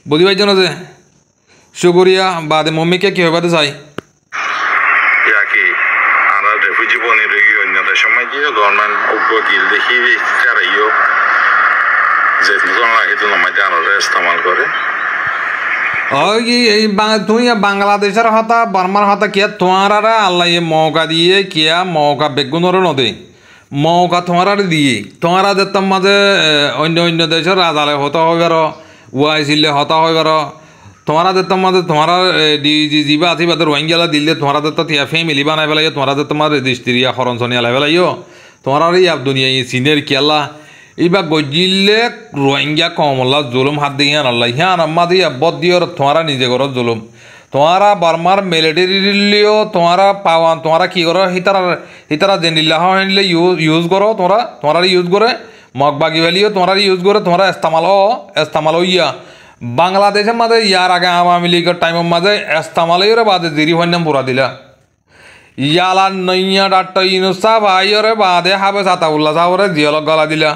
বুঝি পাইছ না যে সুগরিয়া বাদে মম্মিকে কি হবে চাই ইয়াকি আমরা রেফিউজি বনি রই অন্য সময় গিয়ে গভর্নমেন্ট উপকিল দেখি কারাইও যে নতুন লাগে তো নমাই জানো ইস্তেমাল করে তুই বাংলাদেশের হতা বর্মার হতা কিয়া তোমার আল্লাহ মৌকা দিয়ে কিয়া মৌকা বেগুনের নদী মৌকা তোমার দিয়ে তোমারা দেখতাম মাঝে অন্য অন্য দেশের রাজালে হতা হইবার ওয়াইছিলে হতা হইবার তোমারা দেখতাম মাঝে তোমারা যিবা আছি বাদের রোহিঙ্গালা দিলে তোমারা দেখতা তিয়া ফ্যামিলি বানাই পেলাই তোমারা দেখতাম মাঝে রেজিস্ট্রিয়া খরঞ্চনিয়া লাই পেলাইও তোমারা এই দুনিয়া সিনের কেলা এইবার গজিলে রোহিঙ্গা কমলা জুলুম হাত দিয়ে আল্লাহ হ্যাঁ আম্মা দিয়ে বদ দিয়ে তোমারা নিজে করো জুলুম তোমারা বার্মার মিলিটারিলিও তোমারা পাওয়ান তোমারা কি করো হিতারা জেনিল্লাহ হেনলে ইউজ করো তোমরা ইউজ করে মগ বাগি ভ্যালিও তোমরা ইউজ করে তোমরা এস্তামাল ইয়া বাংলাদেশের মাঝে ইয়ার আগে আওয়ামী লীগের টাইমের মাঝে এস্তামালের বাদে জিরি হইনাম পুরা দিলা ইয়ালা নইয়া ডাক্তার ইনুসা ভাইরে বাদে হাবে সাতাউল্লাহ সাহরে জিয়লক গলা দিলা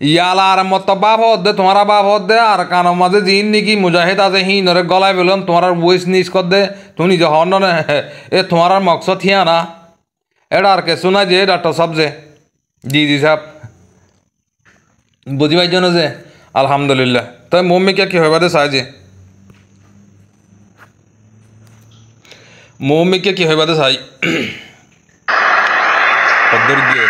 ইয়ালা আর মত বাপ দে তোমারা বাপ দে আর কানের মাঝে জিন নাকি মুজাহিদ আছে হি নরে গলায় বেলন তোমার বইস নিজ কর দে তুমি নিজে হন না এ তোমার মকসদ হিয়া না এটা আর কে শোনা যে ডাক্তার সব যে জি সাহেব বুঝি পাইছ না যে আলহামদুলিল্লাহ তাই মম্মিকে কি হইবা দে চাই যে মম্মিকে কি হইবা দে চাই পদ্মর দিয়ে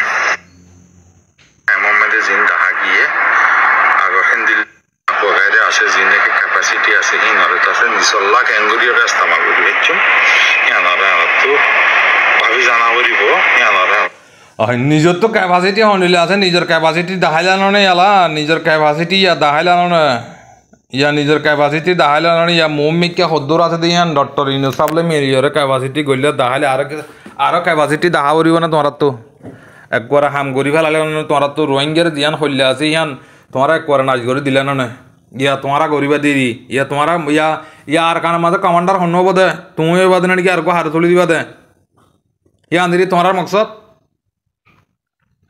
ক্যাপাসিটি আছে হিনরে তাছে নিসল্লা ক্যাঙ্গুরিও রাস্তামা করি হচ্ছুম ইয়ানারা তো ভাবি জানা করিব ইয়ানারা নিজের তো ক্যাপাসিটি হনিলে আছে নিজের ক্যাপাসিটি দেখাইলানো না ইয়ালা নিজের ক্যাপাসিটি ইয়া দেখাইলানো না ইয়া নিজের ক্যাপাসিটি দেখাইলানো না ইয়া মম্মিকে হদ্দুর আছে দিয়ান ডক্টর ইনুসাবলে মেরিয়রে ক্যাপাসিটি গইলে দেখাইলে আরো ক্যাপাসিটি দেখা করিব না তোমার তো একবার হাম করি ফেলালে তোমার তো রোহিঙ্গার জিয়ান হইলে আছে ইয়ান তোমার একবার নাচ করে দিলে না ইয়া তোমারা গরিবা দিদি ইয়া তোমারা ইয়া আর কানের মাঝে কমান্ডার হন বোধে তুমি বাদে নাকি আর হার তুলি দিবা দে ইয়া আন্দিরি তোমার মকসদ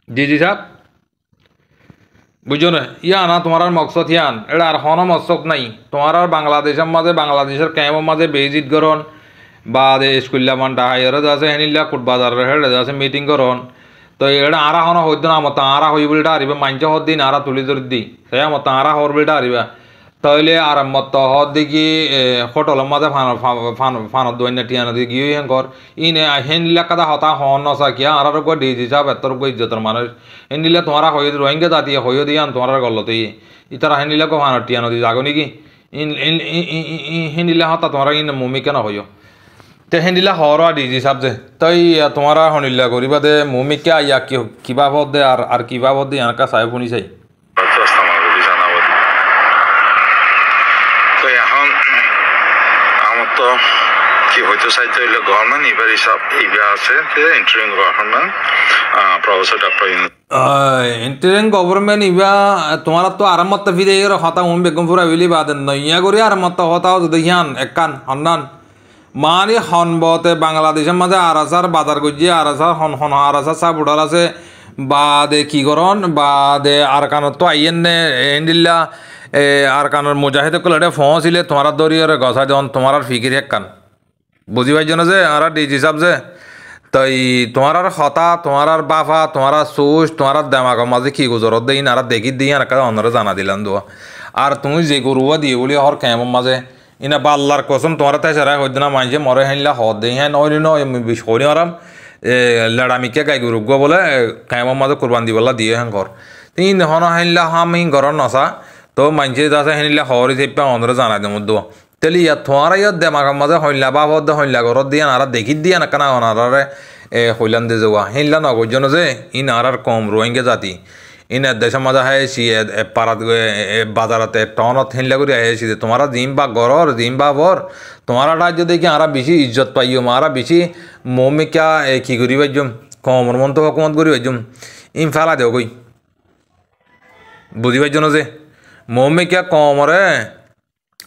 জি সাহেব বুঝছো না ইয়া না তোমার মকসদ ইয়ান এটা আর হন মকসদ নাই তোমার বাংলাদেশের মাঝে বাংলাদেশের ক্যাম্পের মাঝে বেজিত করন বা স্কুল্লা মান ডাহাইরে আছে হেনিল্লা কুটবাজারের হেডে আছে মিটিং করন তো এটা আরা হন হইতো না মত আরা হই বলটা আরিবা মাঞ্চ হদ দিন আরা তুলি ধর দি সে মত আরা হর বলটা আরিবা তাইলে আর মত হদ দিকি হোটেলের মাঝে ফানত দোয়ান টিয়ানো দি গিয়ে হেন কর ইনে হেনলিলা কাদা হতা হন নসা কিয়া আর গো ডিজি সাহেব এতর গো ইজ্জতর মানুষ হেনলিলা তোমারা হই রোহিঙ্গা জাতি হইও দিয়ান তোমার গল্লত ইতারা হেনলিলা গো ফানত টিয়ানো দি যাগো নাকি হেনলিলা হতা তোমারা ইন মমি কেন হইও তে হেন্দিলা হরা ডিজি সাহেব যে তাই তোমারা হনিল্লা করিবা দে মমিকা ইয়া কিবা ভদ দে আর কিবা ভদ দে আনকা সাহেব শুনি চাই তো এখন আমার তো কি হইতে চাইতে হইলে গভর্নমেন্ট এবার হিসাব এইবার আছে interim government professor doctor interim government ইবা তোমার তো আরামত ফিরে হতা বেগম ফুরা বিলি বাদ নইয়া করি আরামত হতাও যদি হিয়ান একান হন্নান মানে হনবতে বাংলাদেশের মাঝে আরাসার বাজার গজিয়ে আরাসার হন আরাসার চা বুড়াল আছে বাদে কি করন বাদে আর কানত তো আইয়েন নে এন্ডিল্লা আর কানোর মুজাহিদে কলে ফসিলে তোমার দরিয়রে গছা যখন তোমার ফিকির এক কান বুঝি পাইছ না যে আর ডিজি সাহেব যে তাই তোমার হতা তোমার বাফা তোমার সুস তোমার দেমাগর মাঝে কি গুজরত দেই আর দেখি দিই আর অন্যরা জানা দিলাম দোয়া আর তুমি যে গরুয়া দিয়ে বলি হর ক্যামের মাঝে ইনা বা আল্লাহর কসম তোমার তাই সারা হইতো না মানছে মরে হাইলা হদ দেই হ্যাঁ নয় নয় বিষয় আরাম লড়ামিকে গাই গরুগ বলে ক্যামের মাঝে কোরবান দিবলা দিয়ে হ্যাঁ ঘর তিন হন হাইলা হাম হিং ঘর নসা তো মানছে যাচ্ছে হেনিলা হরি চেপা অন্যরা জানা দেব দোয়া তেলি ইয়া তোমার ইয়াত দেমাগর মাঝে হইলা বা হদ হইলা ঘরত দিয়ে আর দেখি দিয়ে না কেনা অনারে হইলান দে যাওয়া হিনলা নগর যে ইন আর কম রোহিঙ্গা জাতি ইন দেশের মাঝে আইসি পাড়াত বাজারতে টনত হিনলা করে আইসি তোমারা জিম বা গরর জিম বা বর তোমারা রাজ্য দেখি আরা বেশি ইজ্জত পাইও আরা বেশি মমিকা কি করি বাইজম কমর মন তো হকুমত করি বাইজম ইম ফেলা দেও কই বুঝি পাইছ না যে মমিকা কমরে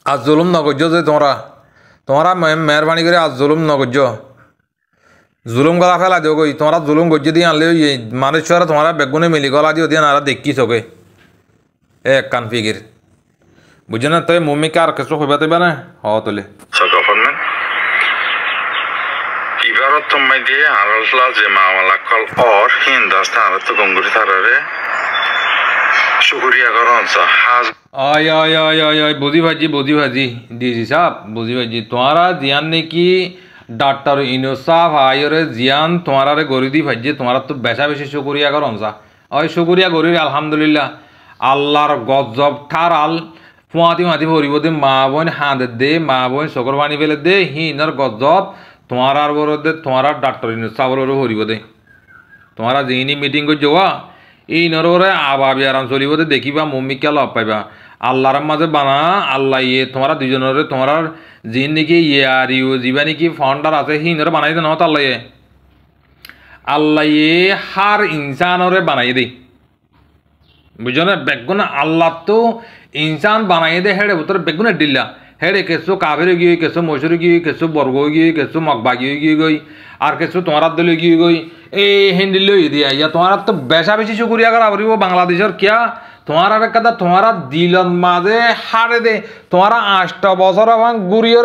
আজ জুলুম নগর্য যে তোমরা মেহরবানি করে আজ জুলুম নগর্য জুলুম গলা ফেলা দিও কই তোমরা জুলুম গজ্জি দিয়ে আনলে মানুষরা তোমরা বেগুনে মিলি গলা দিও দিয়ে আর দেখি চকে কান ফিগির বুঝে না তাই মমিকা আর কিছু হইবা তৈবা না হওয়া তোলে গভর্নমেন্ট এবারত তোমায় দিয়ে আরলা যে মামলা কল অর হিন্দাস্তান আর তো গঙ্গুরি তারারে শুকরিয়া করন হাজ আয় বুঝি ভাজি ডিজি সাহেব বুঝি ভাজি তোমারা জিয়ান নাকি ডাক্তার ইনুসা ভাইরে জিয়ান তোমারে গড়ি দি ভাইজে তোমার তো বেশা বেশি শুকরিয়া করন যা ওই শুকরিয়া গরি আলহামদুলিল্লাহ আল্লাহর গজব ঠারাল ফুয়াতি মাতি ভরিব দে মা বোন হাঁদে দে মা বোন চকর পানি ফেলে দে হিনার গজব তোমার আর বড় দে তোমার ডাক্তার ইনুসা বড় ভরিব দে তোমারা যিনি মিটিং করে যাওয়া এই নরে আবাবি আরাম চলিব দে দেখিবা মম্মিকে লভ পাইবা আল্লাহর মাঝে বানা আল্লাহ ইয়ে তোমারা দুজনের তোমার যিন নাকি ইয়ে আর ইউ যিবা নাকি ফাউন্ডার আছে হিনরে বানাই দে নহত আল্লাহ ইয়ে হার ইনসানরে বানাই দে বুঝছো না বেগুন আল্লাহ তো ইনসান বানাই দে হেড়ে উত্তর বেগুনে ডিল্লা হেড়ে কেসো কাবেরে গিয়ে কেসো মশুরে গিয়ে কেসো বর্গ গিয়ে কেসো মকবা গিয়ে গই আর কেসো তোমার দলে গিয়ে গই এই হিন্দি লই দিয়া ইয়া তোমার তো বেশা বেশি শুকুরিয়া করা পারিব বাংলাদেশের কিয়া তোমার আর কথা তোমার দিলন মাঝে হারে দে তোমার 8 বছর এবং গুড়িয়ে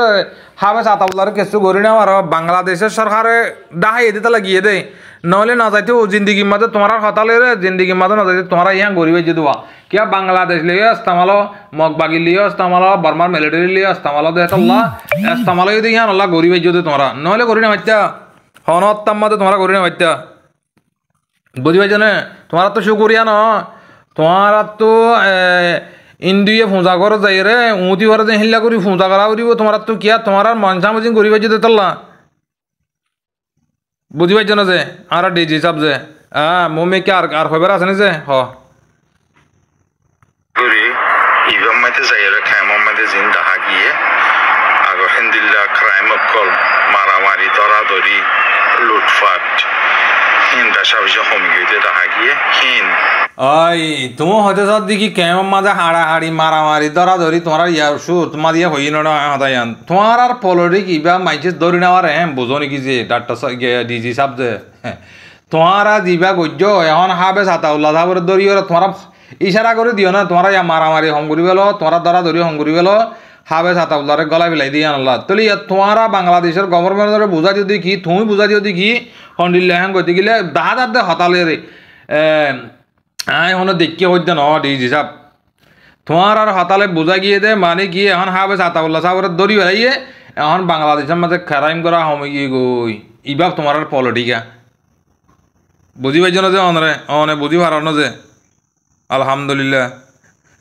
হাবে সাতাবলার কেসু গড়ি না আর বাংলাদেশের সরকারে ডাহাই দিতে লাগিয়ে দে নহলে না যাইতে ও জিন্দগির মাঝে তোমার হতালে জিন্দগির মাঝে না যাইতে তোমার ইয়া গরিবে যে দেওয়া কিয়া বাংলাদেশ লিয়ে ইস্তামালো মগবাগি লিয়ে ইস্তামালো বর্মার মিলিটারি লিয়ে ইস্তামালো দে আল্লাহ ইস্তামালো যদি ইয়া আল্লাহ গরিবে যদি তোমার নহলে গড়ি না মাইতা হনত্তাম মাঝে তোমার গড়ি না মাইতা বুঝিবাই জানে তোমার তো শুকুরিয়া ন তোমার তো ইন্ডিয়ে ফোঁজা করে যাই রে উঁতি ঘরে যে হিল্লা করি ফোঁজা করা করিব তোমার তো কিয়া তোমার মনসামজি করিবে যদি তল্লা বুঝি পাইছ না যে আর ডিজি সাহেব যে মম্মি কে আর খবর আছে না যে হ গরি ইভাম মাইতে যাই রে খাইম মাইতে জিন ডাহা গিয়ে আগো হিন্দিল্লা ক্রাইম কল মারামারি দরাদরি লুটফাট হিন্দা সাবিজ কমি গিয়ে ডাহা গিয়ে হিন ওই তুমি হতে সব দেখি কেমন মাঝে হাড়াহাড়ি মারামারি ধরাধরি তোমার ইয়ার সুর তোমার ইয়ে হই না হতায়ান তোমার আর পলরিক ইবা মাইছে ধরি নেওয়ার বুঝো নাকি যে ডাক্তার ডিজি সাহেব যে তোমার দিবা গজ্য এখন হাবে সাতাউল্লাহ সাহেবের ধরি তোমার ইশারা করে দিও না তোমার ইয়া মারামারি হং করি গেল তোমার ধরাধরি হং করি গেল হাবে সাতাউল্লাহরে গলা বিলাই দিয়ে আনলা তাহলে তোমার বাংলাদেশের গভর্নমেন্টের বুঝা যদি কি তুমি বুঝা যদি কি হন্ডিল্লা হ্যাং করতে গেলে দাদা দে হতালে রে এখন দেখিয়ে হইতে ন ডিজি সাহেব তোমার আর হতালে বোঝা গিয়ে দে মানে কি এখন হাবে সাতাউল্লাহ সাহেবের দড়ি বেড়াইয়ে এখন বাংলাদেশের মাঝে ক্রাইম করা হমে গিয়ে গই ইবাব তোমার আর পলিটিকা বুঝি পাইছ না যে অনে বুঝি পার না যে আলহামদুলিল্লাহ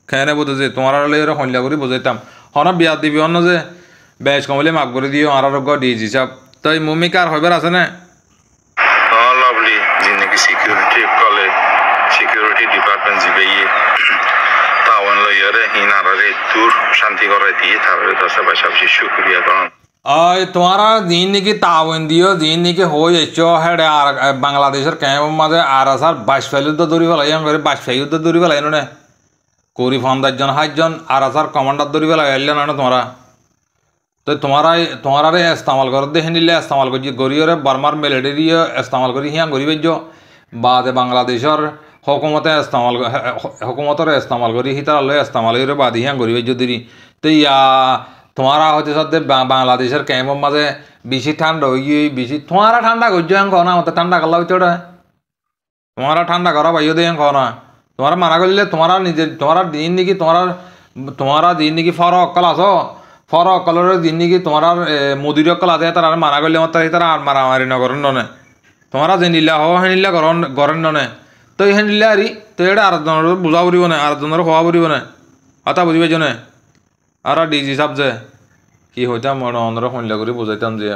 খেয়ে বোঝে যে তোমার আর হল্লা করে বুঝাইতাম হন বিয়া দিবি অন্য যে বেশ কমলে মাক করে দিও আর ডিজি সাহেব তাই মম্মি কার হইবার আছে না লাভলি জিন্দগি সিকিউরিটি কলে সিকিউরিটি ডিপার্টমেন্ট জিবে তাওয়ান লইয়ারে হিনারে দূর শান্তি করে দিয়ে তারপরে দশটা পয়সা বেশি শুক্রিয়া করুন ওই তোমার দিন নাকি তাওয়ান দিও দিন নাকি হয়ে যাচ্ছ হেডে আর বাংলাদেশের ক্যাম্পের মাঝে আর আসার 22 ফাইল তো দৌড়ি ফেলাই করে 22 ফাইল তো দৌড়ি ফেলাই না করি 50 জন 60 জন আর আসার কমান্ডার দৌড়ি ফেলাই আইলে না তোমরা তো তোমার ইস্তেমাল করে দেখে নিলে ইস্তেমাল করছি গরিয়রে বার্মার মিলিটারি ইস্তেমাল করি হিয়া গরি বেজ্য বাদে বাংলাদেশের হুকুমতের ইস্তেমাল করি হিতার লয় ইস্তেমাল করে বাদে হিয়া গরি বেজ্য দিদি তো ইয়া তোমারা হচ্ছে সাথে বাংলাদেশের ক্যাম্পের মাঝে বেশি ঠান্ডা হয়ে গিয়ে বেশি তোমারা ঠান্ডা করছো হ্যাঁ না আমাদের ঠান্ডা করলা হইতে ওটা তোমারা ঠান্ডা করা বাইও দে হ্যাঁ না তোমারা মানা করলে তোমারা নিজের তোমারা দিন নাকি তোমারা দিন নাকি ফর অক্কল আছো ফর অক্কলের দিন নাকি তোমার মুদির অক্কল আছে তারা মানা করলে আমার তারা আর মারামারি নগরেন ননে তোমারা যে নিলা হওয়া হেনিলা গরেন ননে তো এই হেনিলে আরি তো এটা আর জনের বুঝা পড়ব না আর জনের হওয়া পড়ব না আতা বুঝি পাইছ না আর ডিজি সাহেব যে কি হইতাম অন্যরা হইলা করে বুঝাইতাম যে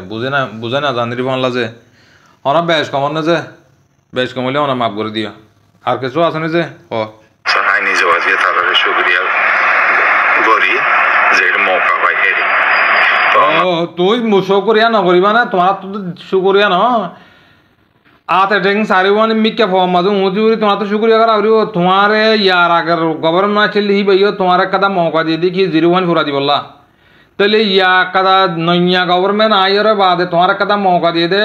বুঝে না জানি বাংলা যে অনা বেশ কমন না যে বেশ কমলে অনা মাফ করে দিও আর কিছু আছে না যে ও সাহাই নিজে বাজিয়ে তারপরে শুক্রিয়া করি যে এটা মৌকা পাই হেরি তুই শুক্রিয়া নকরিবা না তোমার তো শুক্রিয়া ন আতে টেং সারিওয়ান মিক্কা ফর্ম মাঝে উঁচি উড়ি তোমার তো শুক্রিয়া করা হরিও তোমার ইয়ার আগের গভর্নমেন্ট ছিল হি ভাইও তোমার কাদা মৌকা দিয়ে দেখি 01 ফুরা দিবল্লা তাহলে ইয়া কাদা নইয়া গভর্নমেন্ট আইরে বাদে তোমার কাদা মৌকা দিয়ে দে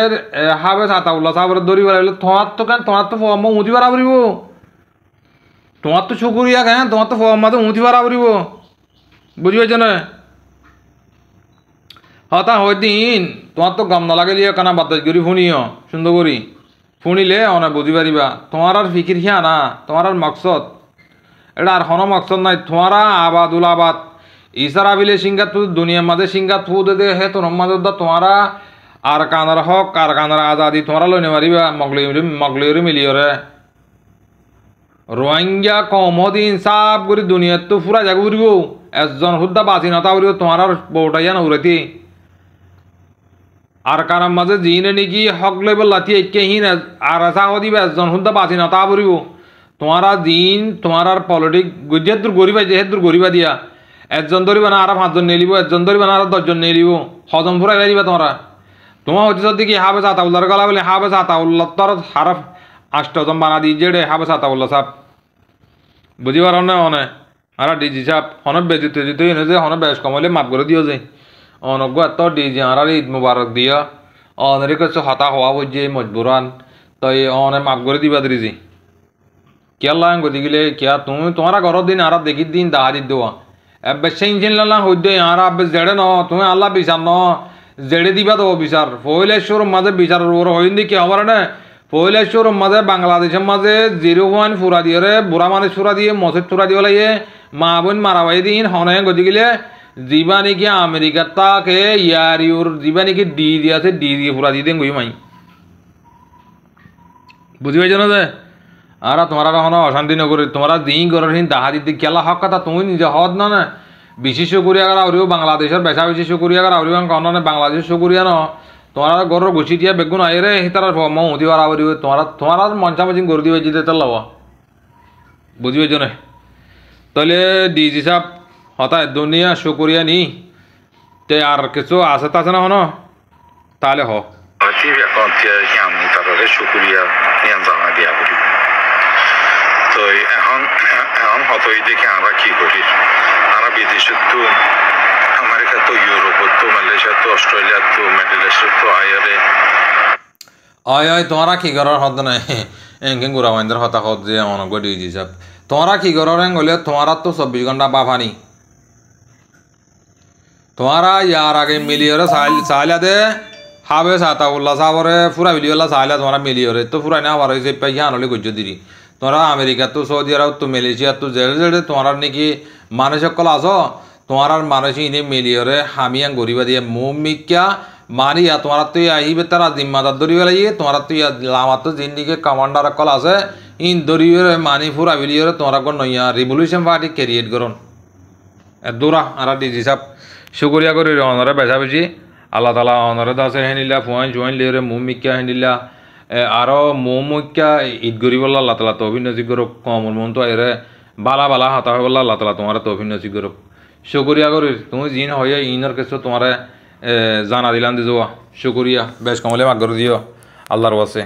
হাবে সাতাউল্লাহ সাহেবের দড়ি বেড়াইলে তোমার তো কেন তোমার তো ফর্ম উঁচি বাড়া পড়িব তোমার তো শুক্রিয়া কেন তোমার তো ফর্ম মাঝে উঁচি বাড়া পড়িব বুঝি পাইছ না হতা হয় দিন তোমার তো গাম নালাগেলিও কানা বাতাস করি শুনিও সুন্দর করি শুনিলে অনা বুঝি পারিবা তোমার আর ফিকির হিয়া না তোমার আর মকসদ এটা আর হন মকসদ নাই তোমার আবাদুল আবাদ ইসারা বিলে সিঙ্গা তু দুনিয়ার মাঝে সিঙ্গা থু দে হে তোর মাঝে তোমারা আর কানার হক আর কানার আজাদি তোমরা লইনে মারিবা মগলিয়রি মিলিয়রে রোহিঙ্গা কমদিন সাপ করে দুনিয়াত তো ফুরা জাগ উড়িব একজন হুদ্দা বাঁচি নতা উড়িব তোমার বউটাইয়া না উড়াইতে আর কারার মাঝে জিনে নাকি হক লইব লাতি একেহীন আর আসা দিবে একজন হুদ্দা বাঁচি নতা উড়িব তোমারা দিন তোমার আর পলিটিক যেহেতু গরিবা যেহেতু গরিবা দিয়া একজন ধরিবা না আর 5 জন নিয়ে লিব একজন ধরিবা না আর 10 জন নিয়ে লিব হজম ফুরাই দিবা তোমরা তোমার হচ্ছে যদি কি হাবেস আতাউল্লাহর গলা বলে হাবেস আতাউল্লাহ তোর হারফ 8 জন বানা দি যেড়ে হাবেস আতাউল্লাহ সাহেব বুঝি পার না অনে আর ডিজি সাহেব অনেক বেজিত যেতে এনে যে অনেক বেশ কমাইলে মাফ করে দিও যে অনজ্ঞ এত ডিজি আর ঈদ মুবারক দিয়া অনেরে কাছে হতা হওয়া বুঝে মজবুরান তাই অনে মাফ করে দিবা দিজি কিয়া লাং গদি গিলে কিয়া তুমি তোমারা ঘর দিন আর দেখি দিন দাহারি দেওয়া এবে সেই চিনলা হইদে আর আবে জেড়ে ন তুমি আল্লাহ বিচার ন জেড়ে দিবা তো বিচার ফয়লেশ্বর মাঝে বিচার হইন দি কি হবার না ফয়লেশ্বর মাঝে বাংলাদেশের মাঝে 0 ফুরা দিয়ে রে বুড়া মানুষ ফুরা দিয়ে মসজিদ ফুরা দিয়ে লাগে মা বোন মারাবাই দিন হনে গদি গিলে জীবা নাকি আমেরিকার তাকে ইয়ার ইউর জীবা নাকি ডি দিয়েছে ডি দিয়ে ফুরা দিয়ে দেন গই মাই বুঝি পাইছ না যে আর তোমরা এখন অশান্তি নকরি তোমরা দিন গরের হিন দাহা দিতে কেলা হক কথা তুমি নিজে হদ না না বিশেষ করিয়া আউরিও বাংলাদেশের বেচা বিশেষ করিয়া আউরিও কারণে বাংলাদেশ করিয়া ন তোমার গরর গুছি দিয়া বেগুন আইরে তার মতি বার আউরি তোমার মঞ্চামচিন করে দিবে যেতে তো লব বুঝি পাইছ না তাহলে ডিজি সাহেব হতায় দুনিয়া শুকরিয়া নি তে আর কিছু আছে তাছে না হন তাহলে হ শুক্রিয়া জানা দিয়া করি তো এখন এখন হতই দেখে আমরা কি করি আমরা বিদেশে তো আমেরিকা তো ইউরোপ তো মালয়েশিয়া তো অস্ট্রেলিয়া তো মিডল ইস্ট তো আয়ারে আয় তোমরা কি করার হদ নাই এঙ্গেন গুড়া মাইন্দার হতা হদ যে অনগ ডিজি সাহেব তোমরা কি করার হলে তোমারা তো 24 ঘন্টা বাফানি তোমরা ইয়ার আগে মিলিয়রে সাইলা দে হাবে সাতাউল্লাহ সাবরে ফুরা বিলিওলা সাইলা তোমরা মিলিয়রে তো ফুরা না হওয়ার হয়েছে পাইয়া আনলে গজ্য দিরি তোমরা আমেরিকা তো সৌদি আরব তো মালয়েশিয়া তো জেড়ে জেড়ে তোমার নাকি মানুষ সকল আছো তোমার মানুষ ইনে মিলিয়রে হামিয়াং গরিবা দিয়ে মুমিকা মারিয়া তোমার তো আহিবে তারা জিম্মাদার দরিবে লাগিয়ে তোমার তো লামার তো জিন্দিকে কমান্ডার কল আছে ইন দরিবে মানি ফুরা বিলিয়রে তোমরা কোন নইয়া রিভলিউশন পার্টি ক্রিয়েট করুন দূরা আর ডিজি সাহেব শুকরিয়া করি অনরে বেচা বেশি আল্লাহ তালা অনরে দাসে হেনিলা ফুয়াইন জুয়াইন লিয়রে মুমিকা হেনিলা আরও মুমিকা ঈদ গরিবল্লা আল্লাহ তালা তৌফিক নসিব করুক কমর মন তো এরে বালা বালা হতা হয়ে বললা আল্লাহ তালা তোমার তৌফিক নসিব করুক শুকরিয়া করি তুমি জিন হয়ে ইনর কিছু তোমার জানা দিলাম দি যাওয়া শুকরিয়া বেশ কমলে মাগ করে দিও আল্লাহর ওয়াসে